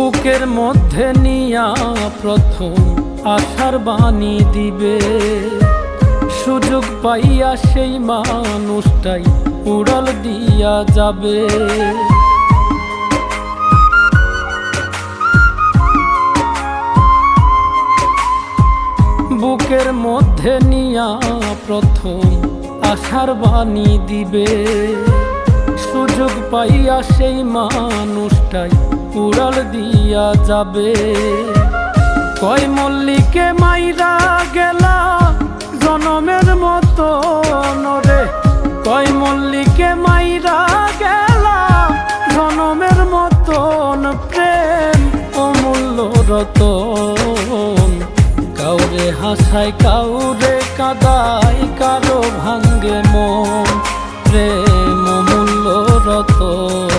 বুকের মধ্যে নিয়া প্রথম আশার বাণী দিবে, সুযোগ পাইয়া সেই মানুষটাই উড়াল দিয়া যাবে। বুকের মধ্যে নিয়া প্রথম আশার বাণী দিবে, সুযোগ পাইয়া সেই মানুষটাই উড়াল দিয়া যাবে। কয় মল্লিকে মাইরা গেলা জনমের মতো নরে, কয় মল্লিকে মাইরা গেলা জনমের মতন, প্রেম অমূল্য রতন। কাউরে হাসায় কাউরে কাঁদায়, কারো ভাঙ্গে মন, প্রেম অমূল্য রতন।